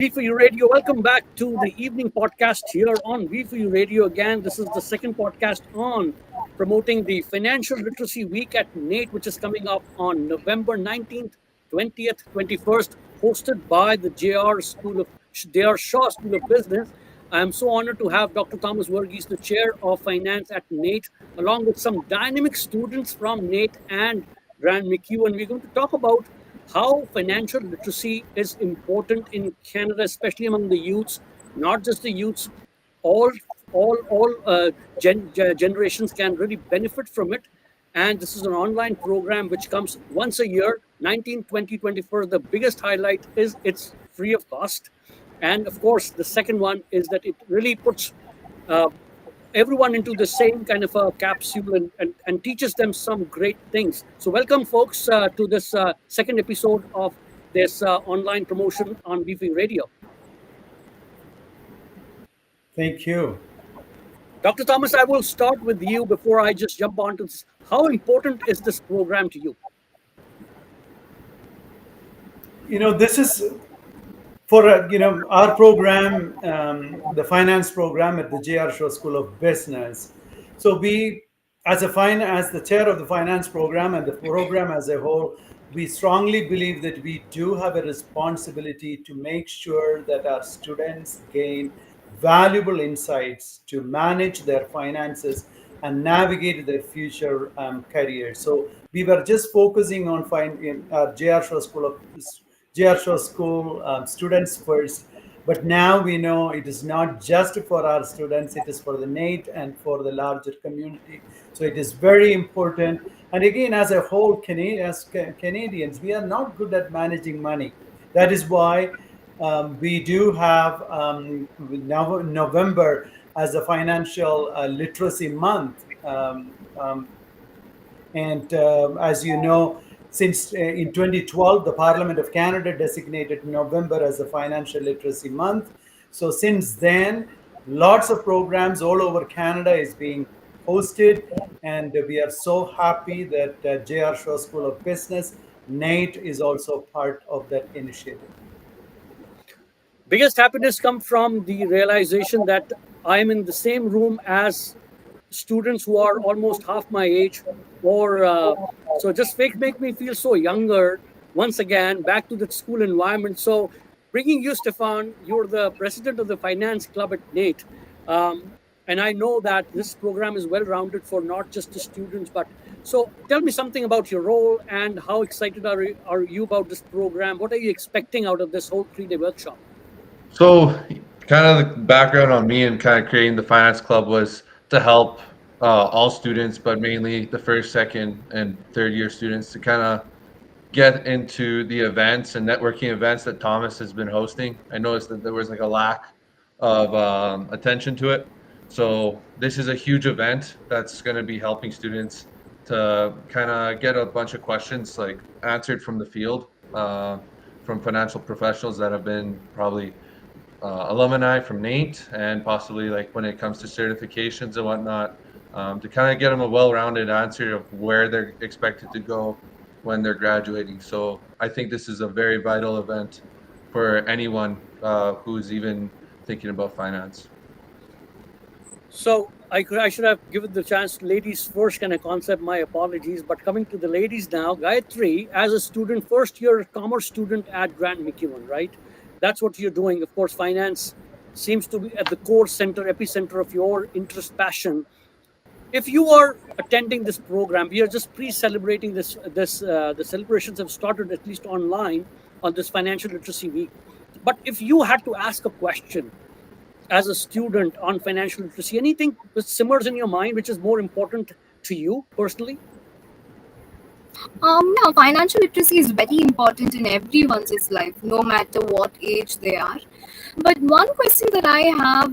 V4U Radio. Welcome back to the evening podcast here on V4U Radio again. This is the second podcast on promoting the Financial Literacy Week at NAIT, which is coming up on November 19th, 20th, 21st, hosted by the JR Shaw School of Business. I am so honored to have Dr. Thomas Verghese, the chair of finance at NAIT, along with some dynamic students from NAIT and Grand McEwen. We're going to talk about how financial literacy is important in Canada, especially among the youths, not just the youths. All generations can really benefit from it. And this is an online program which comes once a year, 19, 20, 21st. The biggest highlight is it's free of cost. And of course, the second one is that it really puts everyone into the same kind of a capsule and teaches them some great things. So welcome, folks, to this second episode of this online promotion on V4U Radio. Thank you. Dr. Thomas, I will start with you before I just jump on to this. How important is this program to you? This is for our program, the finance program at the JRSSB School of Business. So we, as the chair of the finance program and the program as a whole, we strongly believe that we do have a responsibility to make sure that our students gain valuable insights to manage their finances and navigate their future careers. So we were just focusing on our JRSSB School students first, but now we know it is not just for our students, it is for the NAIT and for the larger community. So it is very important. And again, as a whole, as Canadians, we are not good at managing money. That is why we do have November as a financial literacy month. As you know, since in 2012, the Parliament of Canada designated November as a financial literacy month. So since then, lots of programs all over Canada is being hosted, and we are so happy that JRSSB School of Business, NAIT, is also part of that initiative. Biggest happiness comes from the realization that I'm in the same room as students who are almost half my age, or so just make me feel so younger once again, back to the school environment. So bringing you, Stefan, you're the president of the finance club at NAIT, and I know that this program is well rounded for not just the students, but so tell me something about your role and how excited are you about this program? What are you expecting out of this whole 3-day workshop? So kind of the background on me and kind of creating the finance club was to help all students, but mainly the first, second, and third year students to kind of get into the events and networking events that Thomas has been hosting. I noticed that there was like a lack of attention to it. So this is a huge event that's going to be helping students to kind of get a bunch of questions like answered from the field, from financial professionals that have been probably alumni from NAIT, and possibly like when it comes to certifications and whatnot, to kind of get them a well-rounded answer of where they're expected to go when they're graduating. So I think this is a very vital event for anyone who's even thinking about finance. So I should have given the chance, ladies first kind of concept, my apologies. But coming to the ladies now, Gayatri, as a student, first year commerce student at Grand McEwen, right? That's what you're doing. Of course, finance seems to be at the core epicenter of your interest, passion. If you are attending this program, we are just pre-celebrating this. The celebrations have started at least online on this Financial Literacy Week. But if you had to ask a question as a student on financial literacy, anything that simmers in your mind which is more important to you personally? Yeah, financial literacy is very important in everyone's life, no matter what age they are. But one question that I have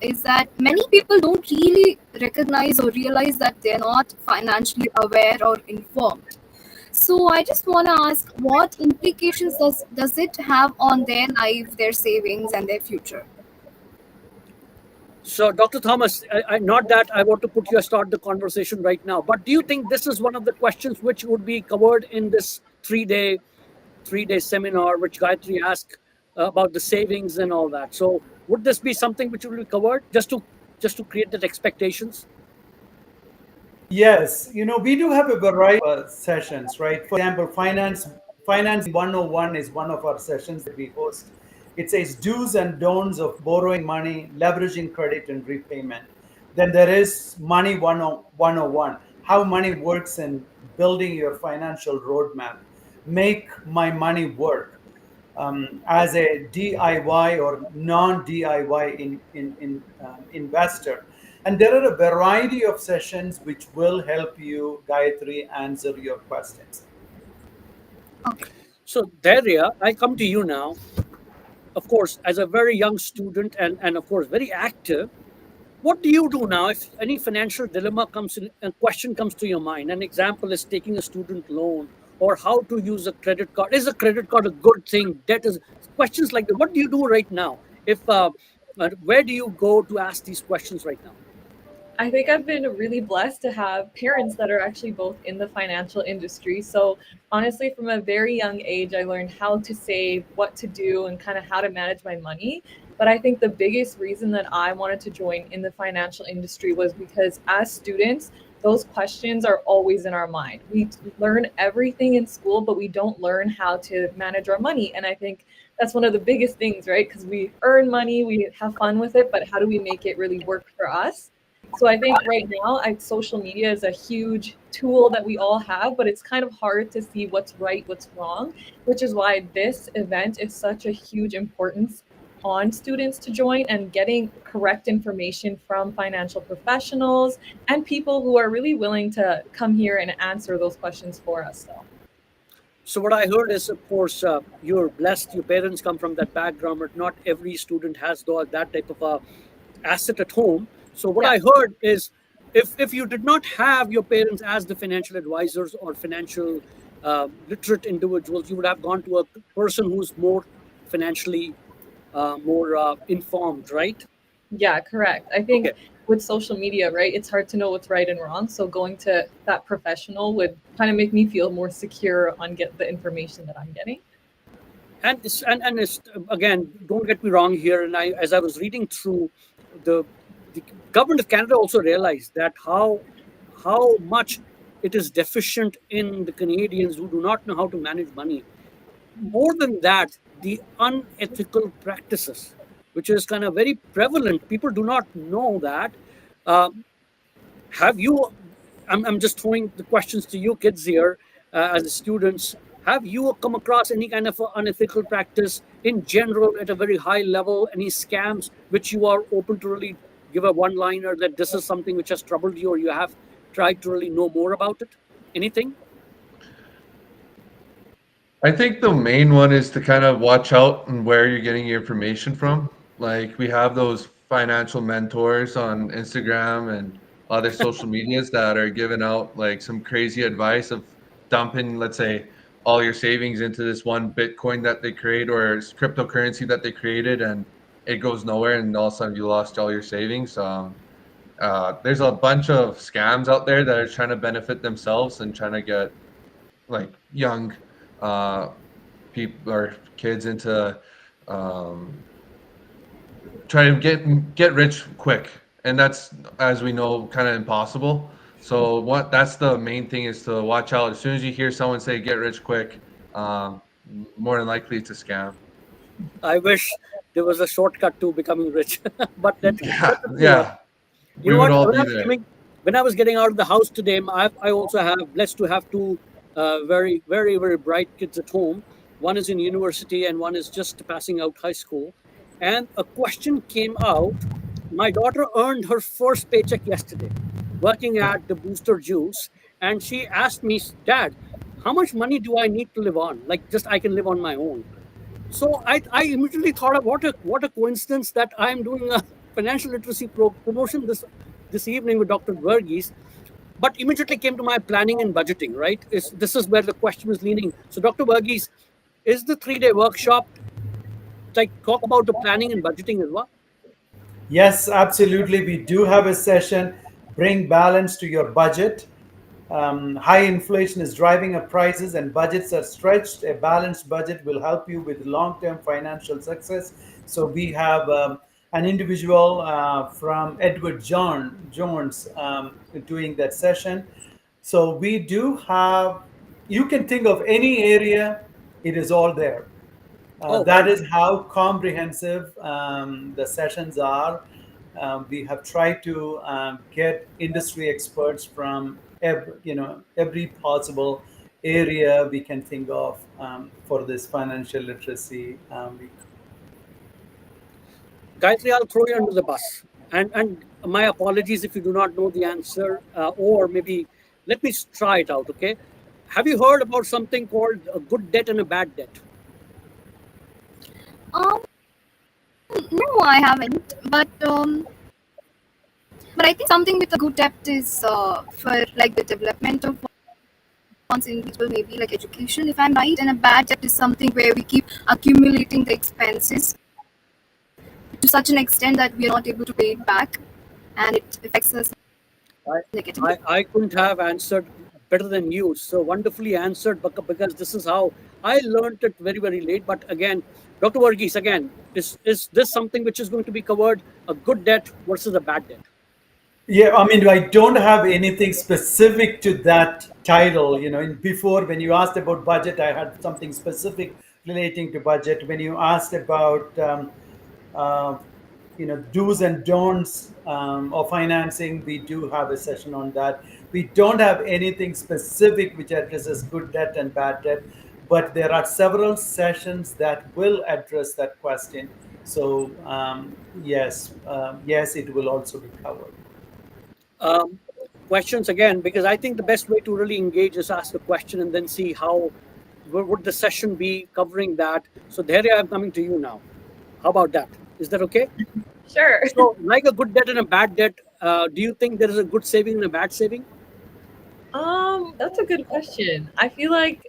is that many people don't really recognize or realize that they're not financially aware or informed. So I just want to ask, what implications does it have on their life, their savings, and their future? So, Dr. Thomas, not that I want to start the conversation right now, but do you think this is one of the questions which would be covered in this three-day seminar, which Gayatri asked about the savings and all that. So would this be something which will be covered just to create that expectations? Yes, we do have a variety of sessions, right? For example, finance 101 is one of our sessions that we host. It says do's and don'ts of borrowing money, leveraging credit, and repayment. Then there is money 101, how money works in building your financial roadmap. Make my money work as a DIY or non-DIY investor. And there are a variety of sessions which will help you, Gayatri, answer your questions. Okay. So Daria, I come to you now. Of course, as a very young student and of course very active, what do you do now if any financial dilemma comes in, a question comes to your mind? An example is taking a student loan or how to use a credit card. Is a credit card a good thing? Debt is questions like that. What do you do right now? If where do you go to ask these questions right now? I think I've been really blessed to have parents that are actually both in the financial industry. So, honestly, from a very young age, I learned how to save, what to do, and kind of how to manage my money. But I think the biggest reason that I wanted to join in the financial industry was because as students, those questions are always in our mind. We learn everything in school, but we don't learn how to manage our money. And I think that's one of the biggest things, right? Because we earn money, we have fun with it, but how do we make it really work for us? So I think right now, social media is a huge tool that we all have, but it's kind of hard to see what's right, what's wrong, which is why this event is such a huge importance on students to join and getting correct information from financial professionals and people who are really willing to come here and answer those questions for us. So what I heard is, of course, you're blessed. Your parents come from that background, but not every student has that type of a asset at home. So what Yeah. I heard is, if you did not have your parents as the financial advisors or financial literate individuals, you would have gone to a person who's more financially more informed, right? Yeah, correct. I Okay. think with social media, right, it's hard to know what's right and wrong. So going to that professional would kind of make me feel more secure on get the information that I'm getting. And it's, again, don't get me wrong here. And as I was reading through the the government of Canada also realized that how much it is deficient in the Canadians who do not know how to manage money. More than that, the unethical practices, which is kind of very prevalent. People do not know that. Uh, have you? I'm just throwing the questions to you kids here as students. Have you come across any kind of unethical practice in general at a very high level? Any scams which you are open to really give a one-liner that this is something which has troubled you, or you have tried to really know more about it? Anything? I think the main one is to kind of watch out and where you're getting your information from. Like we have those financial mentors on Instagram and other social medias that are giving out like some crazy advice of dumping, let's say, all your savings into this one Bitcoin that they create or cryptocurrency that they created, and it goes nowhere, and all of a sudden you lost all your savings. There's a bunch of scams out there that are trying to benefit themselves and trying to get like young uh, people or kids into um, try to get rich quick, and that's, as we know, kind of impossible. So what that's the main thing is to watch out. As soon as you hear someone say "get rich quick," um, more than likely it's a scam. I wish there was a shortcut to becoming rich, but Yeah, let it be what. yeah, You we know would what? all When be I was there. coming, when I was getting out of the house today, I also have blessed to have two very, very, very bright kids at home. One is in university and one is just passing out high school. And a question came out. My daughter earned her first paycheck yesterday, working at the Booster Juice, and she asked me, "Dad, how much money do I need to live on? Like, just I can live on my own." So I immediately thought of what a coincidence that I'm doing a financial literacy promotion this evening with Dr. Verghese, but immediately came to my planning and budgeting. Right, this is where the question is leaning. So, Dr. Verghese, is the 3-day workshop like talk about the planning and budgeting as well? Yes, absolutely. We do have a session, bring balance to your budget. High inflation is driving up prices and budgets are stretched. A balanced budget will help you with long term financial success. So, we have an individual from Edward Jones doing that session. So, we do have, you can think of any area, it is all there. Oh, very That nice. is how comprehensive the sessions are. We have tried to get industry experts from every possible area we can think of for this financial literacy week. Gayatri, I'll throw you under the bus. And my apologies if you do not know the answer, or maybe let me try it out, okay? Have you heard about something called a good debt and a bad debt? Um, no, I haven't. But I think something with a good depth is for like the development of one's individual, maybe like education, if I'm right. And a bad debt is something where we keep accumulating the expenses to such an extent that we are not able to pay it back, and it affects us I, negatively. I couldn't have answered better than you. So wonderfully answered, because this is how I learned it very, very late. But again, Dr. Varghese, again, is this something which is going to be covered, a good debt versus a bad debt? Yeah, I mean, I don't have anything specific to that title. Before, when you asked about budget, I had something specific relating to budget. When you asked about uh, do's and don'ts of financing, we do have a session on that. We don't have anything specific which addresses good debt and bad debt, but there are several sessions that will address that question. So yes, it will also be covered. Um, Questions again, because I think the best way to really engage is ask a question and then see how would the session be covering that. So there I'm coming to you now. How about that? Is that okay? Sure. So, like a good debt and a bad debt, do you think there is a good saving and a bad saving? That's a good question. I feel like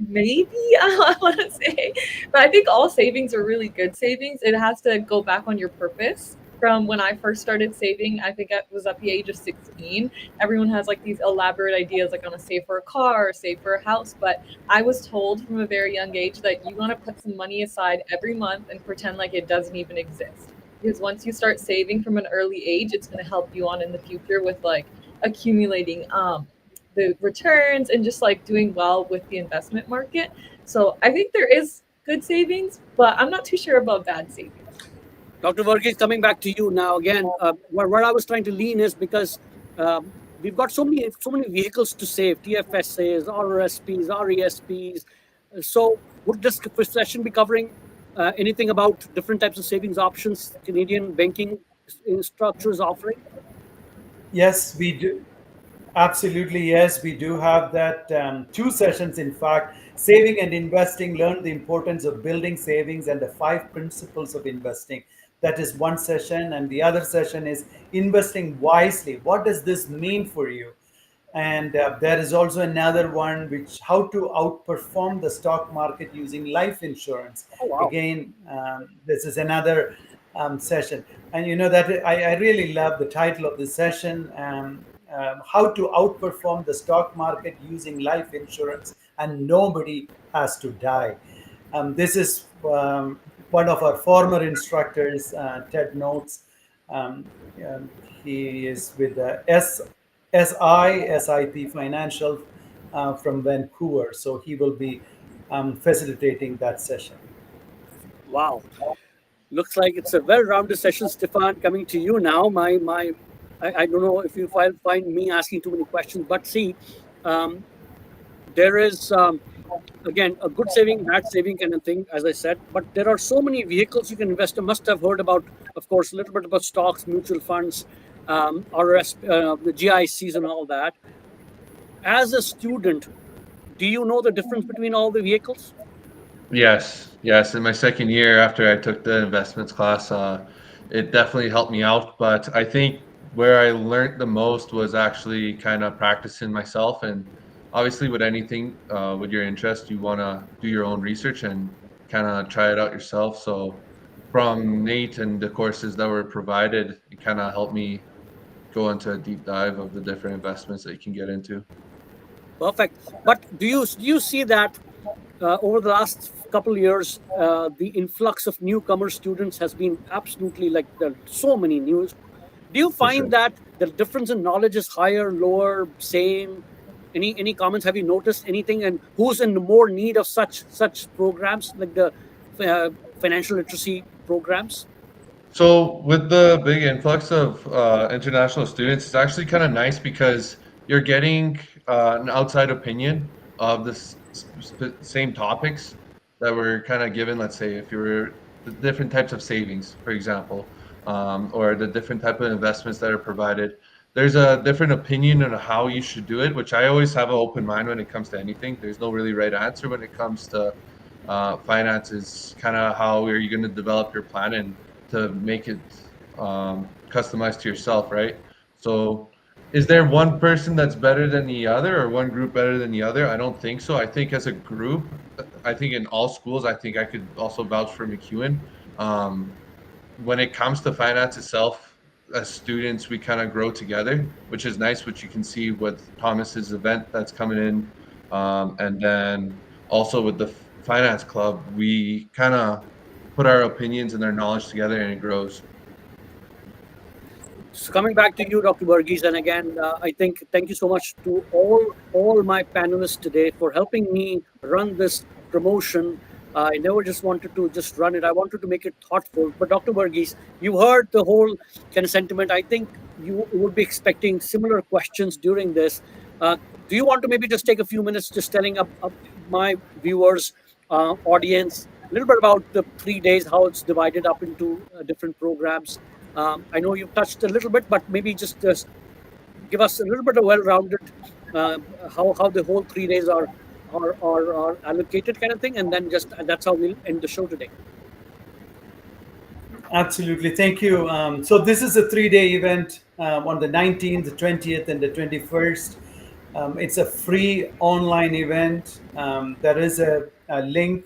maybe I want to say, but I think all savings are really good savings. It has to go back on your purpose. From when I first started saving, I think I was at the age of 16. Everyone has like these elaborate ideas, like, I'm gonna save for a car or save for a house. But I was told from a very young age that you want to put some money aside every month and pretend like it doesn't even exist. Because once you start saving from an early age, it's going to help you on in the future with like accumulating the returns and just like doing well with the investment market. So I think there is good savings, but I'm not too sure about bad savings. Dr. Varghese, coming back to you now again. What I was trying to lean is because we've got so many vehicles to save: TFSAs, RRSPs, RESPs. So, would this session be covering anything about different types of savings options Canadian banking structure is offering? Yes, we do. Absolutely, yes, we do have that. Two sessions, in fact, saving and investing. Learn the importance of building savings and the five principles of investing. That is one session, and the other session is investing wisely. What does this mean for you? And there is also another one, which how to outperform the stock market using life insurance. Oh wow! Again, this is another session, and that I really love the title of this session. How to outperform the stock market using life insurance, and nobody has to die. This is one of our former instructors, Ted Notes. Um, um, he is with the SIP Financial from Vancouver. So he will be facilitating that session. Wow! Looks like it's a well-rounded session, Stefan. Coming to you now. I don't know if you find me asking too many questions, but see, um, there is again a good saving, bad saving kind of thing, as I said. But there are so many vehicles you can invest in. Must have heard about, of course, a little bit about stocks, mutual funds, RS, the GICs, and all that. As a student, do you know the difference between all the vehicles? Yes, yes. In my second year after I took the investments class, it definitely helped me out. But I think where I learned the most was actually kind of practicing myself. And obviously, with anything, with your interest, you want to do your own research and kind of try it out yourself. So from NAIT and the courses that were provided, it kind of helped me go into a deep dive of the different investments that you can get into. Perfect. But do you see that over the last couple of years, the influx of newcomer students has been absolutely like there are so many news. Do you for sure. find that the difference in knowledge is higher, lower, same? Any comments? Have you noticed anything? And who's in more need of such programs like the uh, financial literacy programs? So with the big influx of international students, it's actually kind of nice because you're getting an outside opinion of the same topics that were kind of given. Let's say if you were the different types of savings, for example, or the different type of investments that are provided. There's a different opinion on how you should do it, which I always have an open mind when it comes to anything. There's no really right answer when it comes to finances. Kind of how are you going to develop your plan and to make it customized to yourself, right? So, is there one person that's better than the other, or one group better than the other? I don't think so. I think as a group, I think in all schools, I think I could also vouch for McEwen. Um, when it comes to finance itself, as students, we kind of grow together, which is nice, which you can see with Thomas's event that's coming in. And then also with the finance club, we kind of put our opinions and our knowledge together and it grows. So coming back to you, Dr. Burgess, and again, I think thank you so much to all my panelists today for helping me run this promotion. I never just wanted to just run it. I wanted to make it thoughtful. But Dr. Burgess, you heard the whole kind of sentiment. I think you would be expecting similar questions during this. Uh, do you want to maybe just take a few minutes just telling up my viewers, audience, a little bit about the 3 days, how it's divided up into different programs? I know you've touched a little bit, but maybe just give us a little bit of well-rounded uh, how the whole 3 days are allocated, kind of thing, and then just that's how we'll end the show today. Absolutely. Thank you. So this is a 3-day event on the 19th, the 20th, and the 21st. It's a free online event. There is a link.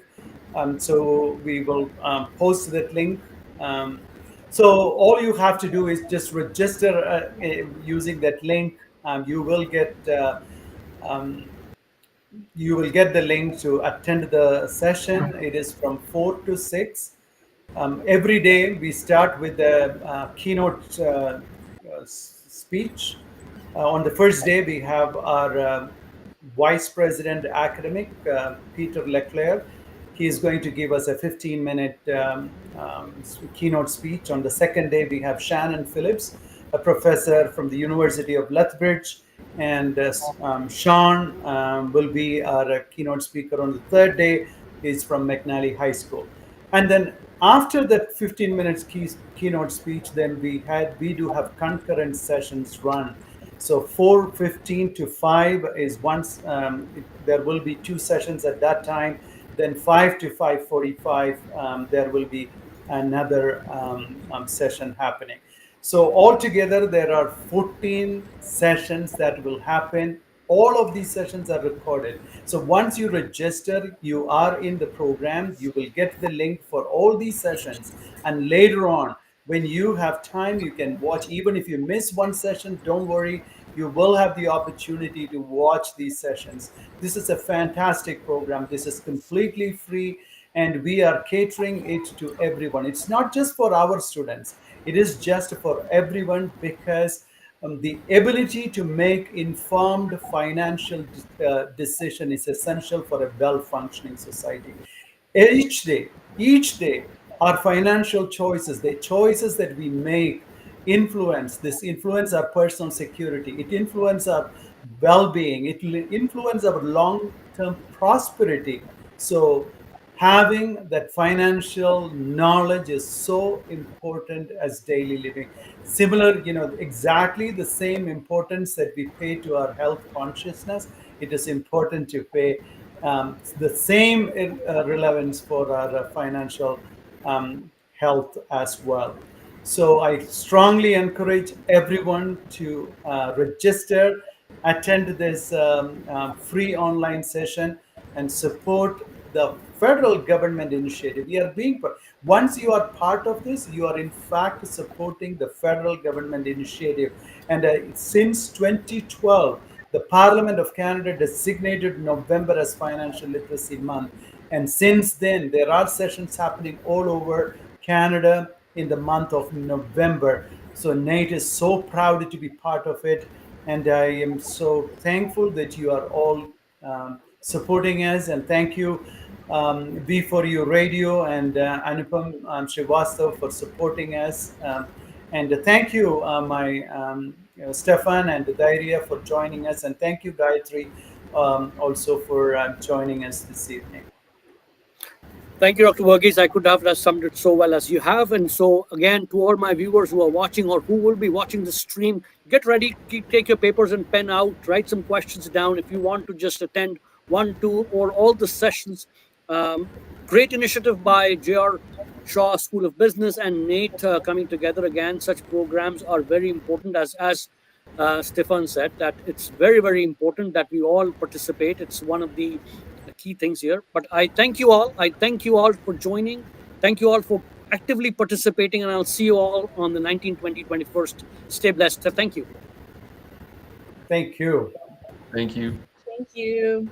So we will post that link. Um, so all you have to do is just register using that link. Um, you will get the link to attend the session. It is from 4 to 6. Every day we start with the keynote speech. On the first day, we have our Vice President Academic, Peter Leclerc. He is going to give us a 15-minute keynote speech. On the second day, we have Shannon Phillips, a professor from the University of Lethbridge, and Sean will be our keynote speaker on the third day. He's from McNally High School. And then after that 15 minutes keynote speech, then we do have concurrent sessions run. So 4:15 to 5 is once there will be two sessions at that time. Then 5 to 5:45 there will be another session happening. So altogether there are 14 sessions that will happen. All of these sessions are recorded. So once you register, you are in the program. You will get the link for all these sessions. And later on, when you have time, you can watch. Even if you miss one session, don't worry. You will have the opportunity to watch these sessions. This is a fantastic program. This is completely free, and we are catering it to everyone. It's not just for our students, it is just for everyone, because the ability to make informed financial decision is essential for a well-functioning society. Each day, our financial choices, the choices that we make, influence our personal security. It influence our well-being. It influence our long-term prosperity. So having that financial knowledge is so important as daily living. Similar, exactly the same importance that we pay to our health consciousness, it is important to pay the same relevance for our financial health as well. So I strongly encourage everyone to register, attend this free online session, and support the federal government initiative. Once you are part of this, you are in fact supporting the federal government initiative. And since 2012, the Parliament of Canada designated November as Financial Literacy Month. And since then, there are sessions happening all over Canada in the month of November. So NAIT is so proud to be part of it. And I am so thankful that you are all supporting us. And thank you, V4U Radio and Anupam Srivastav for supporting us. And thank you, Stefan and Dairya for joining us. And thank you, Gayatri, also for joining us this evening. Thank you, Dr. Verghese. I could have summed it so well as you have. And so, again, to all my viewers who are watching or who will be watching the stream, get ready, take your papers and pen out, write some questions down if you want to just attend one, two, or all the sessions. Um, Great initiative by JR Shaw School of Business and NAIT coming together again. Such programs are very important, as Stefan said, that it's very, very important that we all participate. It's one of the key things here. But I thank you all. I thank you all for joining. Thank you all for actively participating. And I'll see you all on the 19th, 20, 21st. Stay blessed. Thank you. Thank you. Thank you. Thank you.